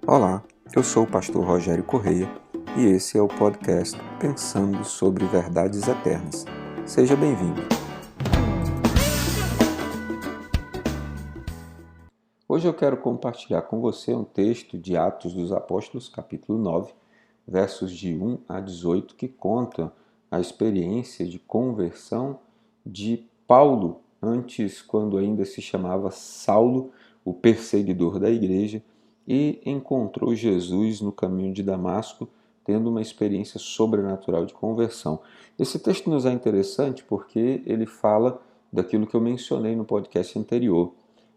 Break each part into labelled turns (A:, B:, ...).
A: Olá, eu sou o pastor Rogério Correia e esse é o podcast Pensando sobre Verdades Eternas. Seja bem-vindo. Hoje eu quero compartilhar com você um texto de Atos dos Apóstolos, capítulo 9, versos de 1 a 18, que conta a experiência de conversão de Paulo, antes quando ainda se chamava Saulo, o perseguidor da igreja, e encontrou Jesus no caminho de Damasco, tendo uma experiência sobrenatural de conversão. Esse texto nos é interessante porque ele fala daquilo que eu mencionei no podcast anterior,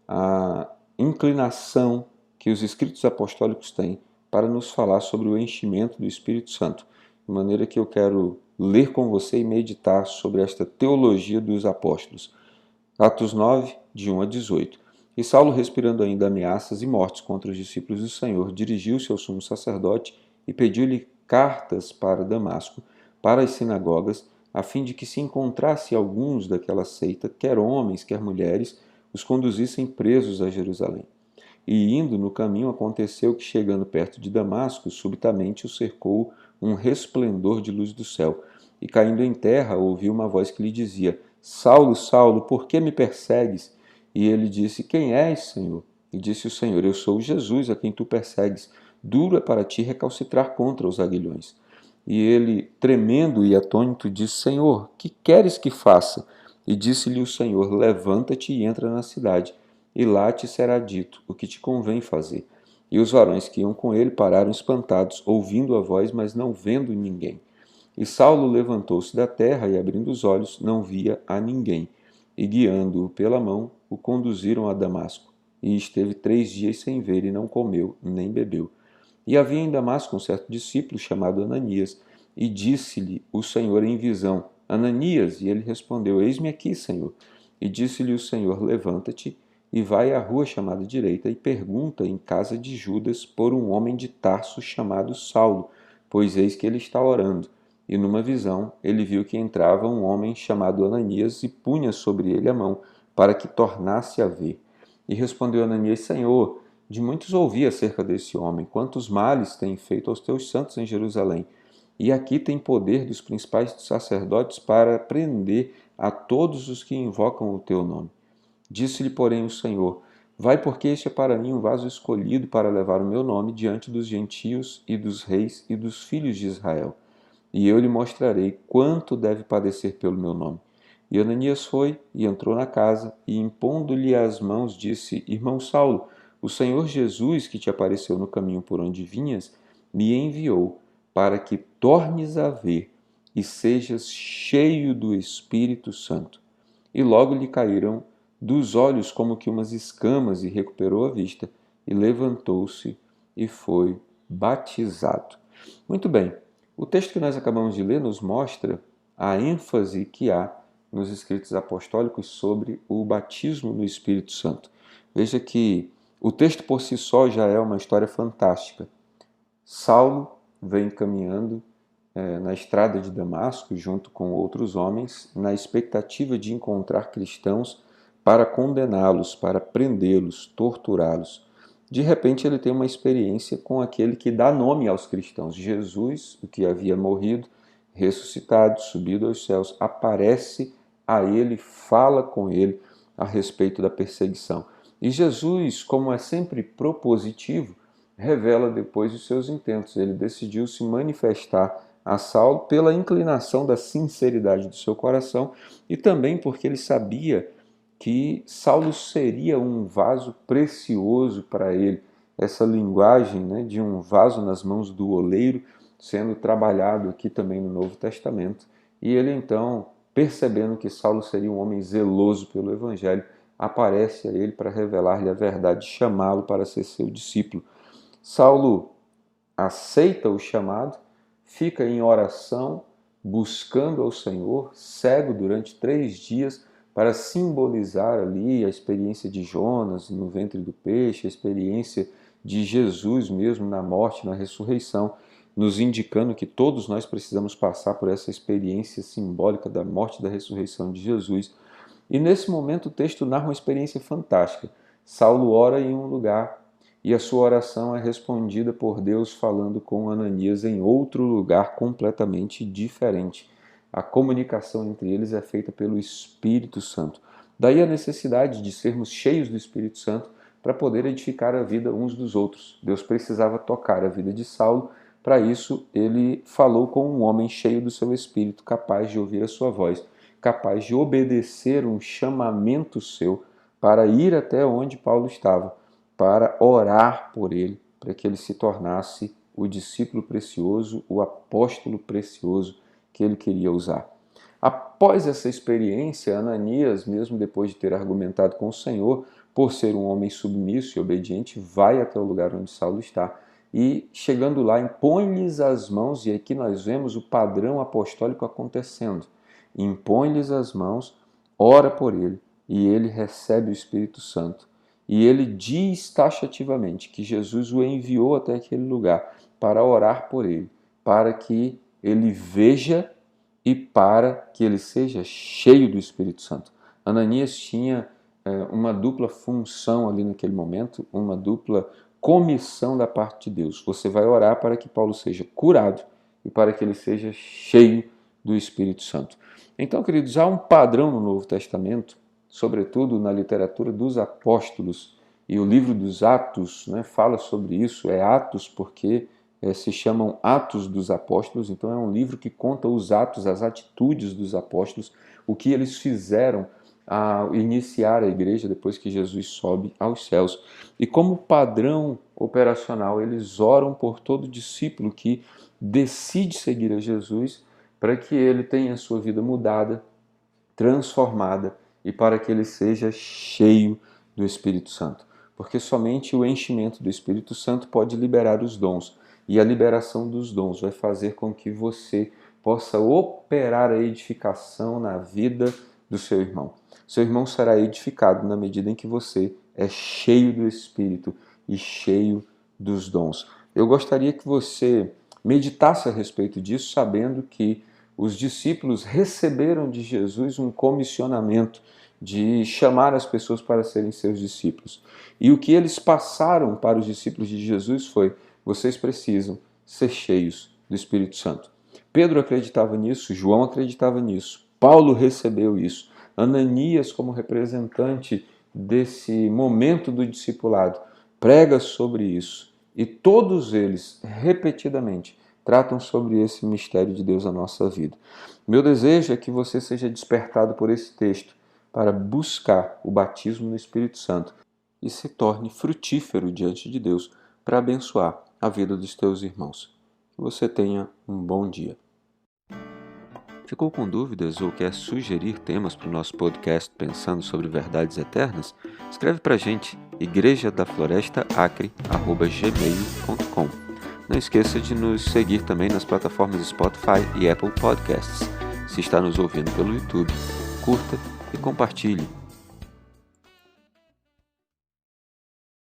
A: a inclinação que os escritos apostólicos têm para nos falar sobre o enchimento do Espírito Santo, de maneira que eu quero ler com você e meditar sobre esta teologia dos apóstolos. Atos 9, de 1 a 18. E Saulo, respirando ainda ameaças e mortes contra os discípulos do Senhor, dirigiu-se ao sumo sacerdote e pediu-lhe cartas para Damasco, para as sinagogas, a fim de que se encontrasse alguns daquela seita, quer homens, quer mulheres, os conduzissem presos a Jerusalém. E indo no caminho, aconteceu que, chegando perto de Damasco, subitamente o cercou um resplendor de luz do céu. E caindo em terra, ouviu uma voz que lhe dizia: Saulo, Saulo, por que me persegues? E ele disse: Quem és, Senhor? E disse o Senhor: Eu sou Jesus, a quem tu persegues. Duro é para ti recalcitrar contra os aguilhões. E ele, tremendo e atônito, disse: Senhor, que queres que faça? E disse-lhe o Senhor: Levanta-te e entra na cidade, e lá te será dito o que te convém fazer. E os varões que iam com ele pararam espantados, ouvindo a voz, mas não vendo ninguém. E Saulo levantou-se da terra e, abrindo os olhos, não via a ninguém. E, guiando-o pela mão, o conduziram a Damasco. E esteve 3 dias sem ver, e não comeu, nem bebeu. E havia em Damasco um certo discípulo chamado Ananias, e disse-lhe o Senhor em visão: Ananias, e ele respondeu: Eis-me aqui, Senhor. E disse-lhe o Senhor: Levanta-te e vai à rua chamada direita, e pergunta em casa de Judas por um homem de Tarso chamado Saulo, pois eis que ele está orando. E numa visão ele viu que entrava um homem chamado Ananias e punha sobre ele a mão, para que tornasse a ver. E respondeu Ananias: Senhor, de muitos ouvi acerca desse homem, quantos males tem feito aos teus santos em Jerusalém. E aqui tem poder dos principais sacerdotes para prender a todos os que invocam o teu nome. Disse-lhe, porém, o Senhor: Vai, porque este é para mim um vaso escolhido para levar o meu nome diante dos gentios e dos reis e dos filhos de Israel. E eu lhe mostrarei quanto deve padecer pelo meu nome. E Ananias foi e entrou na casa, e impondo-lhe as mãos, disse: Irmão Saulo, o Senhor Jesus, que te apareceu no caminho por onde vinhas, me enviou para que tornes a ver e sejas cheio do Espírito Santo. E logo lhe caíram dos olhos como que umas escamas, e recuperou a vista, e levantou-se e foi batizado. Muito bem, o texto que nós acabamos de ler nos mostra a ênfase que há nos escritos apostólicos sobre o batismo no Espírito Santo. Veja que o texto por si só já é uma história fantástica. Saulo vem caminhando na estrada de Damasco, junto com outros homens, na expectativa de encontrar cristãos para condená-los, para prendê-los, torturá-los. De repente, ele tem uma experiência com aquele que dá nome aos cristãos. Jesus, o que havia morrido, ressuscitado, subido aos céus, aparece a ele, fala com ele a respeito da perseguição. E Jesus, como é sempre propositivo, revela depois os seus intentos. Ele decidiu se manifestar a Saulo pela inclinação da sinceridade do seu coração e também porque ele sabia que Saulo seria um vaso precioso para ele. Essa linguagem, né, de um vaso nas mãos do oleiro sendo trabalhado aqui também no Novo Testamento. E ele então, percebendo que Saulo seria um homem zeloso pelo Evangelho, aparece a ele para revelar-lhe a verdade, chamá-lo para ser seu discípulo. Saulo aceita o chamado, fica em oração, buscando ao Senhor, cego durante 3 dias, para simbolizar ali a experiência de Jonas no ventre do peixe, a experiência de Jesus mesmo na morte, na ressurreição, nos indicando que todos nós precisamos passar por essa experiência simbólica da morte e da ressurreição de Jesus. E nesse momento o texto narra uma experiência fantástica. Saulo ora em um lugar e a sua oração é respondida por Deus falando com Ananias em outro lugar completamente diferente. A comunicação entre eles é feita pelo Espírito Santo. Daí a necessidade de sermos cheios do Espírito Santo para poder edificar a vida uns dos outros. Deus precisava tocar a vida de Saulo. Para isso, ele falou com um homem cheio do seu Espírito, capaz de ouvir a sua voz, capaz de obedecer um chamamento seu para ir até onde Paulo estava, para orar por ele, para que ele se tornasse o discípulo precioso, o apóstolo precioso que ele queria usar. Após essa experiência, Ananias, mesmo depois de ter argumentado com o Senhor, por ser um homem submisso e obediente, vai até o lugar onde Saulo está e, chegando lá, impõe-lhes as mãos, e aqui nós vemos o padrão apostólico acontecendo. Impõe-lhes as mãos, ora por ele, e ele recebe o Espírito Santo. E ele diz taxativamente que Jesus o enviou até aquele lugar para orar por ele, para que ele veja e para que ele seja cheio do Espírito Santo. Ananias tinha uma dupla função ali naquele momento, uma dupla comissão da parte de Deus. Você vai orar para que Paulo seja curado e para que ele seja cheio do Espírito Santo. Então, queridos, há um padrão no Novo Testamento, sobretudo na literatura dos apóstolos, e o livro dos Atos, né, fala sobre isso. É Atos porque se chamam Atos dos Apóstolos, então é um livro que conta os atos, as atitudes dos apóstolos, o que eles fizeram a iniciar a igreja depois que Jesus sobe aos céus. E como padrão operacional, eles oram por todo discípulo que decide seguir a Jesus, para que ele tenha a sua vida mudada, transformada, e para que ele seja cheio do Espírito Santo. Porque somente o enchimento do Espírito Santo pode liberar os dons. E a liberação dos dons vai fazer com que você possa operar a edificação na vida do seu irmão. Seu irmão será edificado na medida em que você é cheio do Espírito e cheio dos dons. Eu gostaria que você meditasse a respeito disso, sabendo que os discípulos receberam de Jesus um comissionamento de chamar as pessoas para serem seus discípulos. E o que eles passaram para os discípulos de Jesus foi: vocês precisam ser cheios do Espírito Santo. Pedro acreditava nisso, João acreditava nisso, Paulo recebeu isso. Ananias, como representante desse momento do discipulado, prega sobre isso. E todos eles, repetidamente, tratam sobre esse mistério de Deus na nossa vida. Meu desejo é que você seja despertado por esse texto para buscar o batismo no Espírito Santo e se torne frutífero diante de Deus para abençoar a vida dos teus irmãos. Que você tenha um bom dia. Ficou com dúvidas ou quer sugerir temas para o nosso podcast Pensando sobre Verdades Eternas? Escreve para a gente, igrejadaflorestaacre@gmail.com. Não esqueça de nos seguir também nas plataformas Spotify e Apple Podcasts. Se está nos ouvindo pelo YouTube, curta e compartilhe.